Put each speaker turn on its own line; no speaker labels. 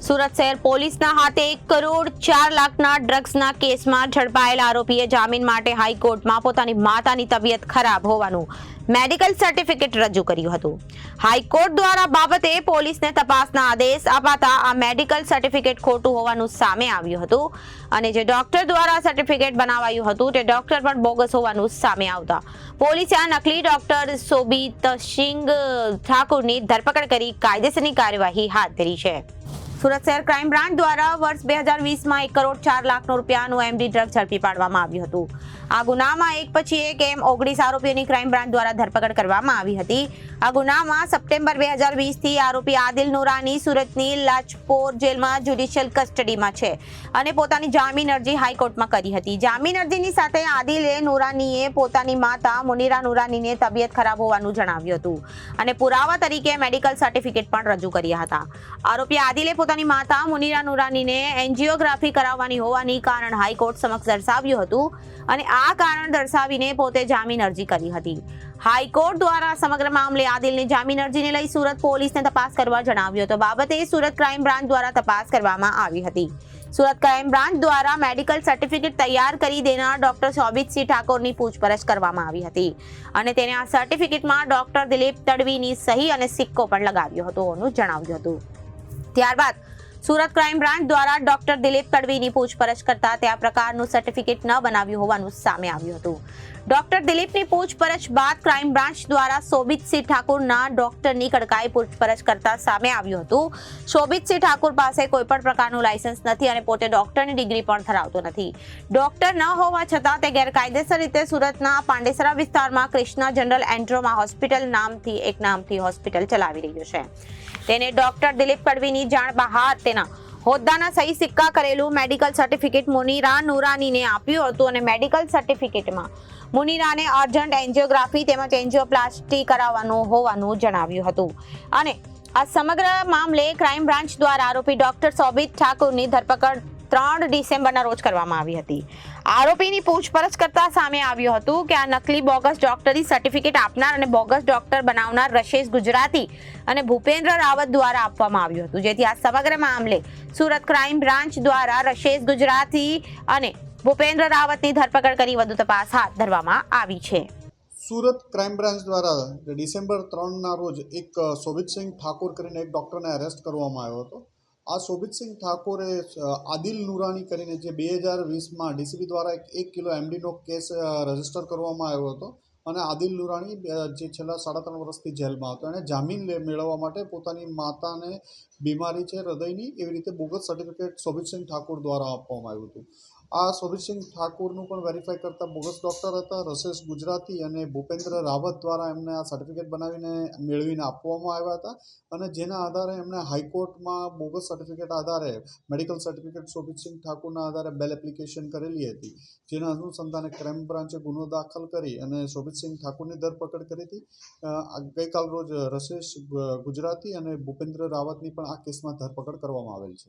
સુરત શહેર પોલીસના હાથે 1,04,00,000ના ડ્રગ્સના કેસમાં ઝડપાયેલ આરોપીએ જામીન માટે હાઈકોર્ટમાં પોતાની માતાની તબિયત ખરાબ હોવાનું મેડિકલ સર્ટિફિકેટ રજૂ કર્યું હતું. હાઈકોર્ટ દ્વારા બાબતે પોલીસને તપાસના આદેશ અપાતા આ મેડિકલ સર્ટિફિકેટ ખોટું હોવાનું સામે આવ્યું હતું અને જે ડોક્ટર દ્વારા સર્ટિફિકેટ બનાવાયું હતું તે ડોક્ટર પણ બોગસ હોવાનું સામે આવતા પોલીસે આ નકલી ડોક્ટર સોબિતસિંગ ઠાકુરની ધરપકડ કરી કાયદેસરની કાર્યવાહી હાથ ધરી છે. સુરત શહેર ક્રાઇમ બ્રાન્ચ દ્વારા વર્ષ 2020માં 1,04,00,000 રૂપિયાનું એમડી ડ્રગ ઝડપી પાડવામાં આવ્યું હતું. આ ગુનામાં એક પછી એક એમ 19 આરોપીઓની ક્રાઇમ બ્રાન્ચ દ્વારા ધરપકડ કરવામાં આવી હતી. આ ગુનામાં સપ્ટેમ્બર 2020થી આરોપી આદિલ નુરાની સુરતની લાજપોર જેલમાં જ્યુડિશિયલ કસ્ટડીમાં છે અને પોતાની જામીન અરજી હાઈકોર્ટમાં કરી હતી. જામીન અરજીની સાથે આદિલે નુરાનીએ પોતાની માતા મુનીરા નુરાનીને તબિયત ખરાબ હોવાનું જણાવ્યું હતું અને પુરાવા તરીકે મેડિકલ સર્ટિફિકેટ પણ રજૂ કર્યા હતા. આરોપી આદિલે પોતાની માતા મુનીરા નુરાનીને એન્જિયોગ્રાફી કરાવવાની હોવાની કારણ હાઈકોર્ટ સમક્ષ દર્શાવ્યું હતું અને આ કારણ દર્શાવીને પોતે જામીન અરજી કરી હતી. હાઈકોર્ટ દ્વારા સમગ્ર મામલે આદિલની જામીન અરજીને લઈ સુરત પોલીસને તપાસ કરવા જણાવ્યું હતું. બાબતે સુરત ક્રાઇમ બ્રાન્ચ દ્વારા તપાસ કરવામાં આવી હતી. સુરત ક્રાઇમ બ્રાન્ચ દ્વારા મેડિકલ સર્ટિફિકેટ તૈયાર કરી દેનાર ડોક્ટર સોબિતસિંહ ઠાકોરની પૂછપરછ કરવામાં આવી હતી અને તેને આ સર્ટિફિકેટમાં ડોક્ટર દિલીપ તડવીની સહી અને સિક્કો પણ લગાવ્યો હતો હોવાનું જણાવ્યું હતું. ત્યારબાદ સુરત ક્રાઇમ બ્રાન્ચ દ્વારા ડોક્ટર દિલીપ તડવીની પૂછપરછ કરતા તે આ પ્રકારનું સર્ટિફિકેટ ન બનાવ્યું હોવાનું સામે આવ્યું હતું. ડોક્ટર દિલીપની પૂછપરછ બાદ ક્રાઇમ બ્રાન્ચ દ્વારા સોબિતસિંહ ઠાકુરના ડોક્ટરની કડકાઈ પૂછપરછ કરતા સામે આવ્યું હતું. સોબિતસિંહ ઠાકુર પાસે કોઈ પણ પ્રકારનું લાયસન્સ નથી અને પોતે ડોક્ટરની ડિગ્રી પણ ધરાવતો નથી. ડોક્ટર ન હોવા છતાં તે ગેરકાયદેસર રીતે સુરતના પાંડેસરા વિસ્તારમાં કૃષ્ણા જનરલ એન્ટ્રોમા હોસ્પિટલ નામથી હોસ્પિટલ ચલાવી રહ્યો છે. તેને ડોક્ટર દિલીપ તડવીની જાણ બહાર તેના હોદ્દાના સહી સિક્કા કરેલું મેડિકલ સર્ટિફિકેટ મુનીરા નુરાનીને આપ્યું હતું અને મેડિકલ સર્ટિફિકેટમાં મુનીરાને અર્જન્ટ એન્જિયોગ્રાફી તેમજ એન્જિયોપ્લાસ્ટી કરાવવાનું હોવાનું જણાવ્યું હતું અને આ સમગ્ર મામલે ક્રાઇમ બ્રાન્ચ દ્વારા આરોપી ડોક્ટર સોબિત ઠાકુરની ધરપકડ 3 ડિસેમ્બરના રોજ કરવામાં આવી હતી. આરોપીની પૂછપરછ કરતા સામે આવ્યું હતું કે આ નકલી બોગસ ડોક્ટરી સર્ટિફિકેટ આપનાર અને બોગસ ડોક્ટર બનાવનાર રશેશ ગુજરાતી અને ભૂપેન્દ્ર રાવત દ્વારા આપવામાં આવ્યું હતું. જેથી આ સમગ્ર મામલે સુરત ક્રાઇમ બ્રાન્ચ દ્વારા રશેશ ગુજરાતી અને ભૂપેન્દ્ર રાવતની ધરપકડ કરી વધુ તપાસ હાથ ધરવામાં આવી છે.
સુરત ક્રાઇમ બ્રાન્ચ દ્વારા ડિસેમ્બર 3ના રોજ એક સોબિતસિંહ ઠાકોર કરીને એક ડૉક્ટરને અરેસ્ટ કરવામાં આવ્યો હતો. આ સોબિતસિંહ ઠાકોરે આદિલ નુરાની કરીને જે 2020માં ડીસીબી દ્વારા 1 કિલો એમડીનો કેસ રજીસ્ટર કરવામાં આવ્યો હતો અને આદિલ નુરાની જે છેલ્લા 3.5 વર્ષથી જેલમાં હતો એણે જામીન મેળવવા માટે પોતાની માતાને બીમારી છે હૃદયની એવી રીતે બોગસ સર્ટિફિકેટ સોબિતસિંહ ઠાકોર દ્વારા આપવામાં આવ્યું હતું. આ સોબિતસિંહ ઠાકોરનું પણ વેરીફાઈ કરતા બોગસ ડૉક્ટર હતા રશેશ ગુજરાતી અને ભૂપેન્દ્ર રાવત દ્વારા એમને આ સર્ટિફિકેટ બનાવીને મેળવીને આપવામાં આવ્યા હતા અને જેના આધારે એમણે હાઈકોર્ટમાં બોગસ સર્ટિફિકેટ આધારે મેડિકલ સર્ટિફિકેટ સોબિતસિંહ ઠાકોરના આધારે બેલ એપ્લિકેશન કરેલી હતી. જેના અનુસંધાને ક્રાઇમ બ્રાન્ચે ગુનો દાખલ કરી અને સોબિતસિંહ ઠાકોરની ધરપકડ કરી હતી. ગઈકાલ રોજ રશેશ ગુજરાતી અને ભૂપેન્દ્ર રાવતની પણ આ કેસમાં ધરપકડ કરવામાં આવેલ છે.